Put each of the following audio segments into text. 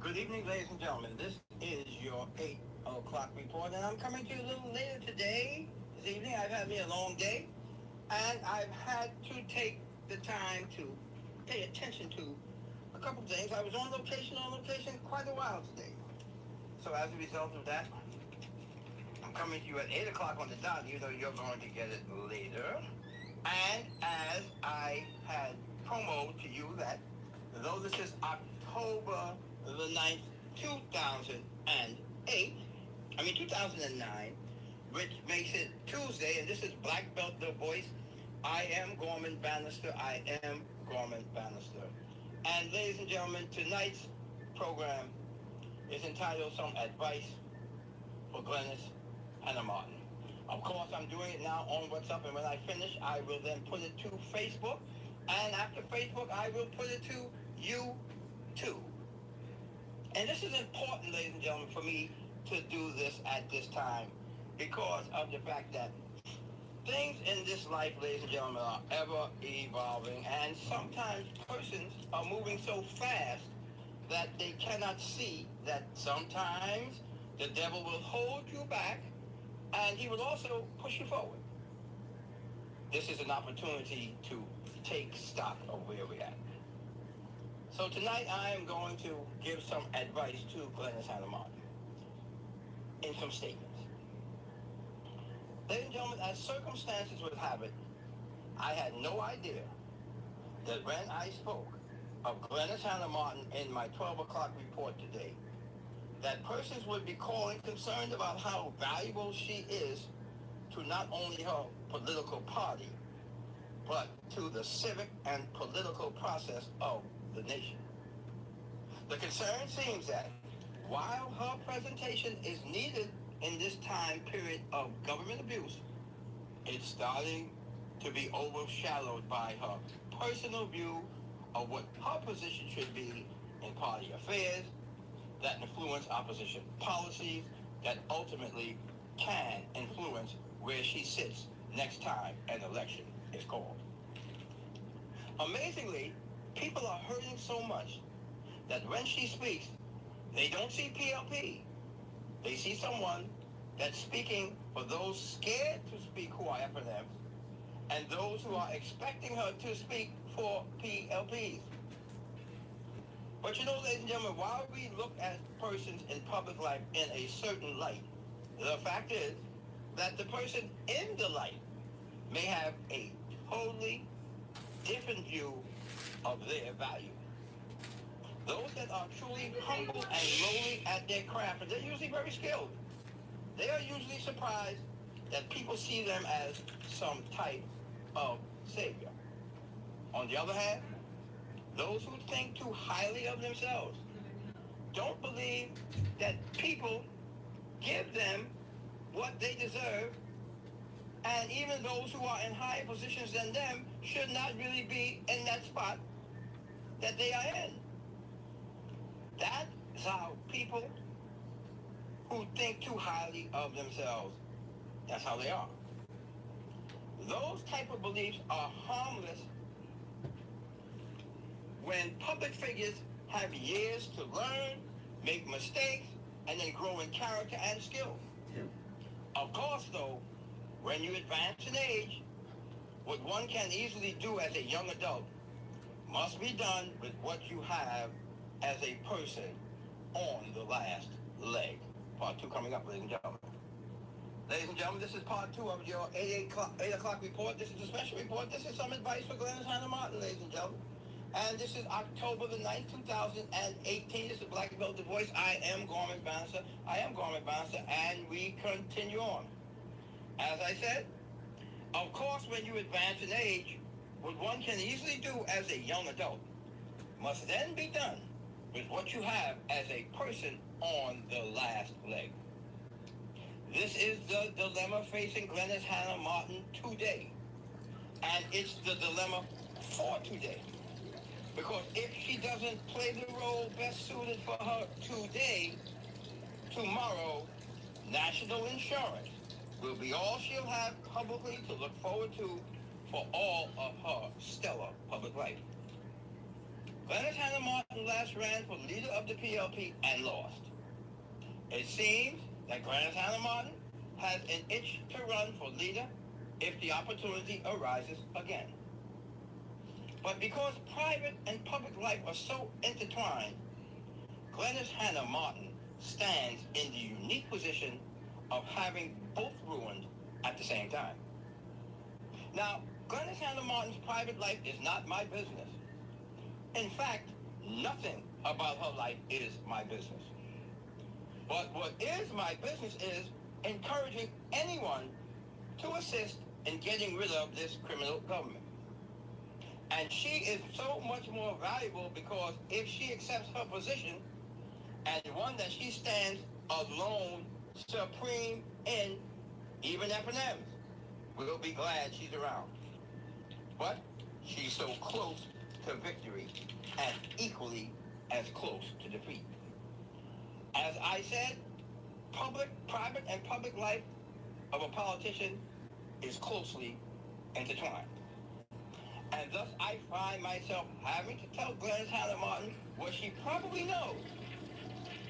Good evening, ladies and gentlemen. This is your 8 o'clock report, and I'm coming to you a little later today. This evening, I've had me a long day, and I've had to take the time to pay attention to a couple things. I was on location quite a while today. So as a result of that, I'm coming to you at 8 o'clock on the dot, even though you're going to get it later. And as I had promoted to you that, though this is October the 9th, 2009, which makes it Tuesday, and this is Black Belt The Voice. I am Gorman Bannister. And ladies and gentlemen, tonight's program is entitled Some Advice for GLENYS HANNA Martin. Of course, I'm doing it now on WhatsApp, and when I finish, I will then put it to Facebook. And after Facebook, I will put it to YouTube. And this is important, ladies and gentlemen, for me to do this at this time because of the fact that things in this life, ladies and gentlemen, are ever evolving, and sometimes persons are moving so fast that they cannot see that sometimes the devil will hold you back and he will also push you forward. This is an opportunity to take stock of where we're at. So tonight I am going to give some advice to GLENYS HANNA Martin in some statements. Ladies and gentlemen, as circumstances would have it, I had no idea that when I spoke of GLENYS HANNA Martin in my 12 o'clock report today, that persons would be calling concerned about how valuable she is to not only her political party, but to the civic and political process of the nation. The concern seems that while her presentation is needed in this time period of government abuse, it's starting to be overshadowed by her personal view of what her position should be in party affairs that influence opposition policies that ultimately can influence where she sits next time an election is called. Amazingly, people are hurting so much that when she speaks, they don't see PLP. They see someone that's speaking for those scared to speak who are FNMs and those who are expecting her to speak for PLPs. But you know, ladies and gentlemen, while we look at persons in public life in a certain light, the fact is that the person in the light may have a totally different view of their value. Those that are truly humble and lowly at their craft, and they're usually very skilled, they are usually surprised that people see them as some type of savior. On the other hand, those who think too highly of themselves don't believe that people give them what they deserve, and even those who are in higher positions than them should not really be in that spot that they are in. That is how people who think too highly of themselves, that's how they are. Those type of beliefs are harmless when public figures have years to learn, make mistakes, and then grow in character and skill. Of course, though, when you advance in age, what one can easily do as a young adult must be done with what you have as a person on the last leg. Part 2 coming up, ladies and gentlemen. Ladies and gentlemen, this is part 2 of your 8 o'clock report. This is a special report. This is some advice for GLENYS HANNA Martin, ladies and gentlemen. And this is October the 9th, 2018. This is Black Belt The Voice. I am Gorman Bannister, and we continue on. As I said, of course, when you advance in age, what one can easily do as a young adult must then be done with what you have as a person on the last leg. This is the dilemma facing GLENYS HANNA Martin today. And it's the dilemma for today. Because if she doesn't play the role best suited for her today, tomorrow, national insurance will be all she'll have publicly to look forward to for all of her stellar public life. Glenys Hannah Martin last ran for leader of the PLP and lost. It seems that Glenys Hannah Martin has an itch to run for leader if the opportunity arises again. But because private and public life are so intertwined, Glenys Hannah Martin stands in the unique position of having both ruined at the same time. Now, Glenys Hannah Martin's private life is not my business. In fact, nothing about her life is my business. But what is my business is encouraging anyone to assist in getting rid of this criminal government. And she is so much more valuable because if she accepts her position and one that she stands alone, supreme in, even F&Ms will be glad she's around. But she's so close to victory and equally as close to defeat. As I said, private and public life of a politician is closely intertwined. And thus I find myself having to tell Glenys Hannah Martin what she probably knows,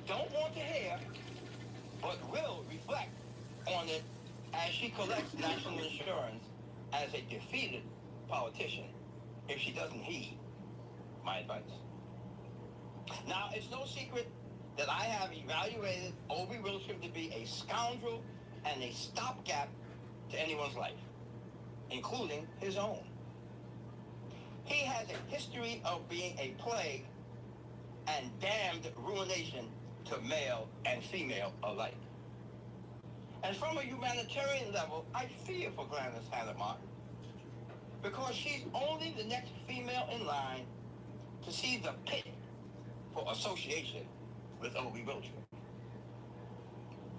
don't want to hear, but will reflect on it as she collects national insurance as a defeated politician if she doesn't heed my advice. Now, it's no secret that I have evaluated Obie Wilstrom to be a scoundrel and a stopgap to anyone's life, including his own. He has a history of being a plague and damned ruination to male and female alike. And from a humanitarian level, I fear for Glenys Hannah Martin because she's only the next female in line to see the pit for association with Obie Wilstrom.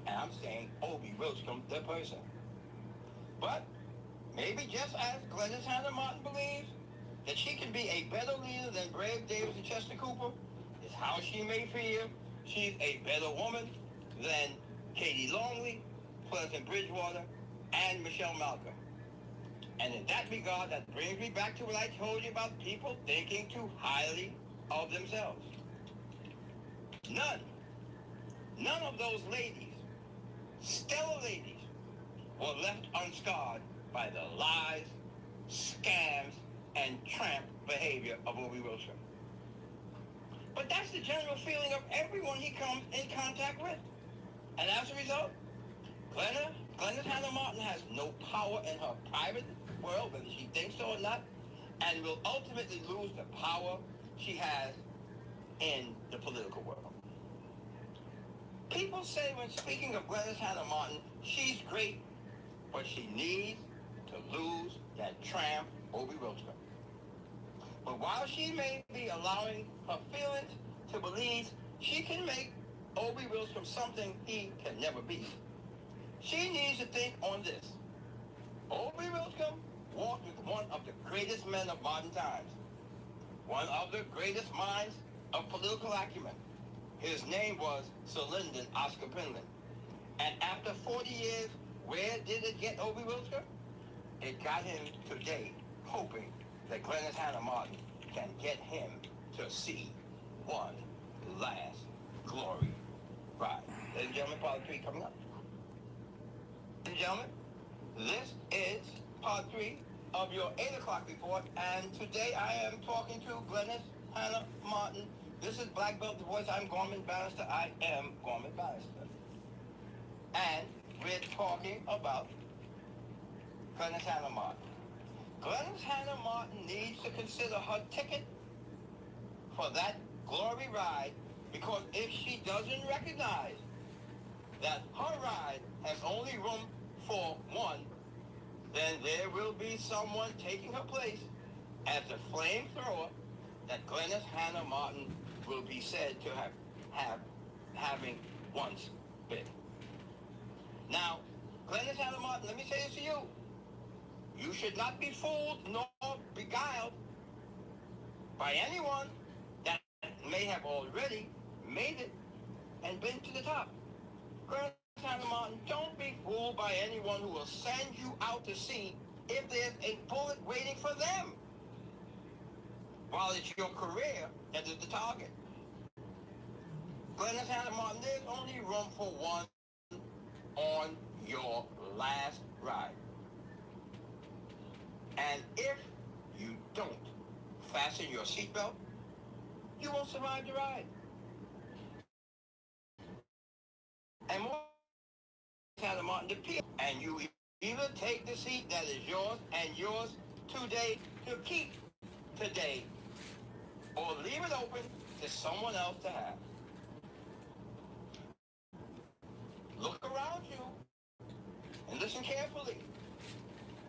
And I'm saying Obie Wilstrom, the person. But maybe just as Glenys Hannah Martin believes that she can be a better leader than Brave Davis and Chester Cooper, is how she may feel she's a better woman than Katie Longley, Pleasant Bridgewater, and Michelle Malcolm. And in that regard, that brings me back to what I told you about people thinking too highly of themselves. None of those ladies, stellar ladies, were left unscarred by the lies, scams, and tramp behavior of Obie Wilstrom. But that's the general feeling of everyone he comes in contact with. And as a result, Glenys Hannah Martin has no power in her private world, whether she thinks so or not, and will ultimately lose the power she has in the political world. People say when speaking of Glenys Hannah Martin, she's great, but she needs to lose that tramp Obie Wilstrom. But while she may be allowing her feelings to believe she can make Obie Wilstrom something he can never be, she needs to think on this. Obie Wilstrom walked with one of the greatest men of modern times, one of the greatest minds of political acumen. His name was Sir Lyndon Oscar Penland. And after 40 years, where did it get Obie Wilstrom? It got him today, hoping that Glenys Hannah Martin can get him to see one last glory ride. Ladies and gentlemen, part 3 coming up. Ladies and gentlemen, this is part 3 of your 8 o'clock report, and today I am talking to Glenys Hannah Martin. This is Black Belt The Voice. I'm Gorman Bannister. I am Gorman Bannister. And we're talking about Glenys Hannah Martin. Glenys Hannah Martin needs to consider her ticket for that glory ride, because if she doesn't recognize that her ride has only room for one, then there will be someone taking her place as the flamethrower that Glenys Hannah Martin will be said to having once been. Now, Glenys Hannah Martin, let me say this to you. You should not be fooled nor beguiled by anyone that may have already made it and been to the top. Glenys Hannah Martin, don't be fooled by anyone who will send you out to see if there's a bullet waiting for them. while it's your career that is the target. GLENYS, HANNA, Martin, there's only room for one on your last ride. And if you don't fasten your seatbelt, you won't survive the ride. And more, HANNA, Martin, the P, and you either take the seat that is yours and yours today to keep today, or leave it open to someone else to have. Look around you and listen carefully.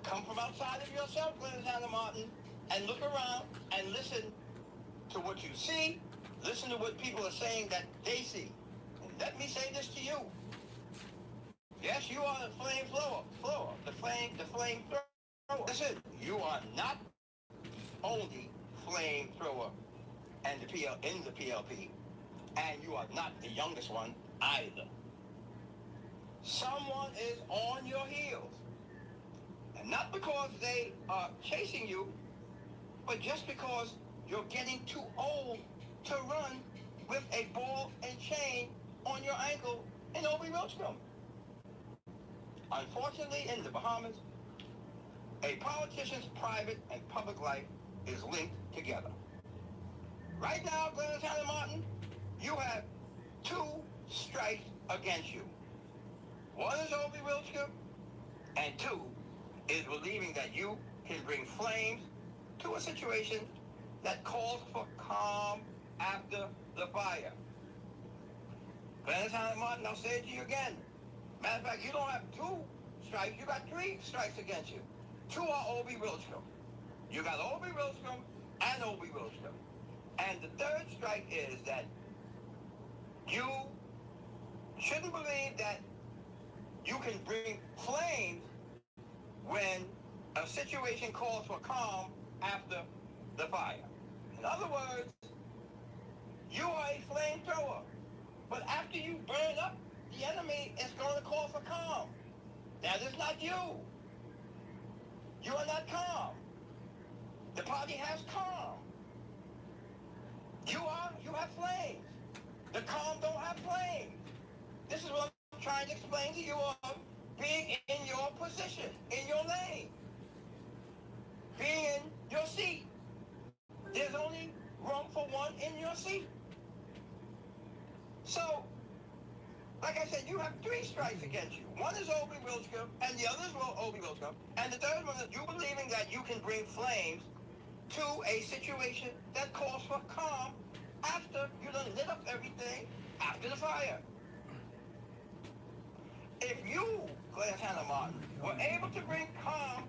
Come from outside of yourself, GLENYS, HANNA, Martin, and look around and listen to what you see. Listen to what people are saying that they see. And let me say this to you. Yes, you are the flame thrower, the flame thrower. Listen, you are not only flame thrower and in the PLP, and you are not the youngest one either. Someone is on your heels, and not because they are chasing you, but just because you're getting too old to run with a ball and chain on your ankle in Obi-Roachcombe. Unfortunately, in the Bahamas, a politician's private and public life is linked together. Right now, GLENYS, HANNA, Martin, you have 2 strikes against you. One is Obi-Roachcombe, and 2 is believing that you can bring flames to a situation that calls for calm after the fire. GLENYS, HANNA, Martin, I'll say it to you again. Matter of fact, you don't have 2 strikes, you got 3 strikes against you. 2 are Obi-Roachcombe. You got Obi-Roachcombe and Obi-Roachcombe. And the 3rd strike is that you shouldn't believe that you can bring flames when a situation calls for calm after the fire. In other words, you are a flamethrower, but after you burn up, the enemy is going to call for calm. That is not you. You are not calm. The party has calm. You have flames. The calm don't have flames. This is what I'm trying to explain to you of being in your position, in your lane, being in your seat. There's only room for one in your seat. So, like I said, you have 3 strikes against you. One is Obi-Roachcombe, and the other is Obi-Roachcombe. And the 3rd one is you believing that you can bring flames to a situation that calls for calm after you done lit up everything after the fire. If you, GLENYS, HANNA, Martin, were able to bring calm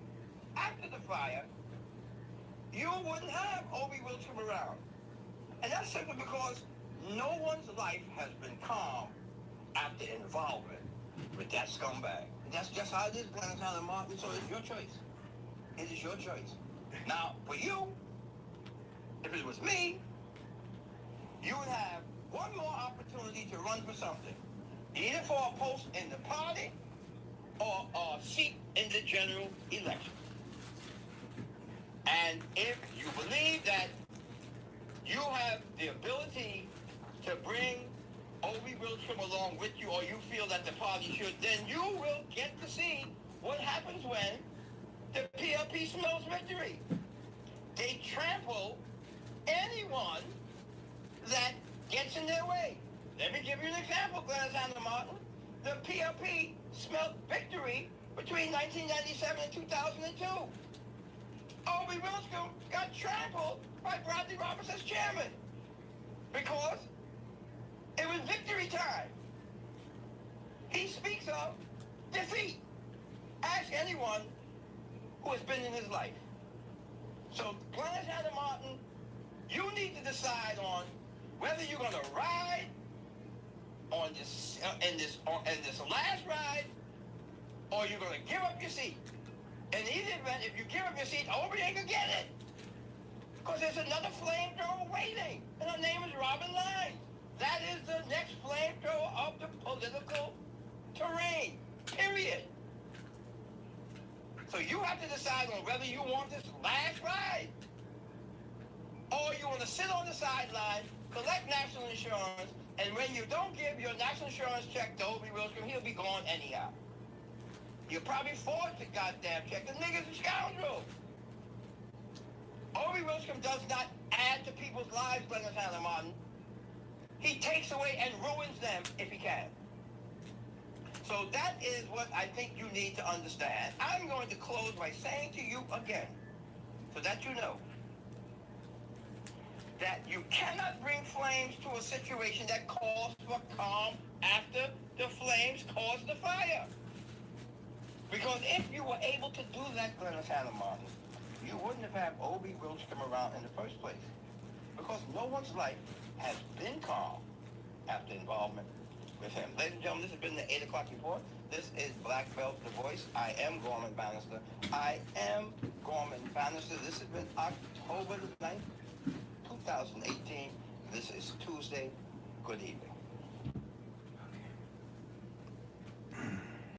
after the fire, you wouldn't have Obi-Roachcombe around. And that's simply because no one's life has been calm after involvement with that scumbag. And that's just how it is, GLENYS, HANNA, Martin, so it's your choice. It is your choice. Now, for you, if it was me, you would have one more opportunity to run for something. Either for a post in the party or a seat in the general election. And if you believe that you have the ability to bring Obi-Roachcombe along with you, or you feel that the party should, then you will get to see what happens when the PLP smells victory. They trample anyone that gets in their way. Let me give you an example, GLENYS, HANNA, Martin. The PLP smelled victory between 1997 and 2002. Obi-Roachcombe got trampled by Bradley Roberts as chairman because it was victory time. He speaks of defeat. Ask anyone who has been in his life. So, GLENYS, HANNA, Martin, you need to decide on whether you're going to ride on this in this last ride, or you're going to give up your seat. In either event, if you give up your seat, Obi ain't gonna get it, because there's another flamethrower waiting, and her name is Robin Lyons. That is the next flamethrower of the political terrain. Period. So you have to decide on whether you want this last ride, or you want to sit on the sideline, collect national insurance, and when you don't give your national insurance check to Obi Wilson, he'll be gone anyhow. You probably forged the goddamn check. The nigga's a scoundrel. Obi Wilson does not add to people's lives, Glenys Hanna Martin. He takes away and ruins them if he can. So that is what I think you need to understand. I'm going to close by saying to you again, so that you know, that you cannot bring flames to a situation that calls for calm after the flames caused the fire. Because if you were able to do that, Glenys Hanna Martin, you wouldn't have had Obi Wilson come around in the first place. Because no one's life has been calm after involvement with him. Ladies and gentlemen, this has been the 8 o'clock report. This is Black Belt The Voice. I am Gorman Bannister. This has been October the 9th, 2018. This is Tuesday. Good evening.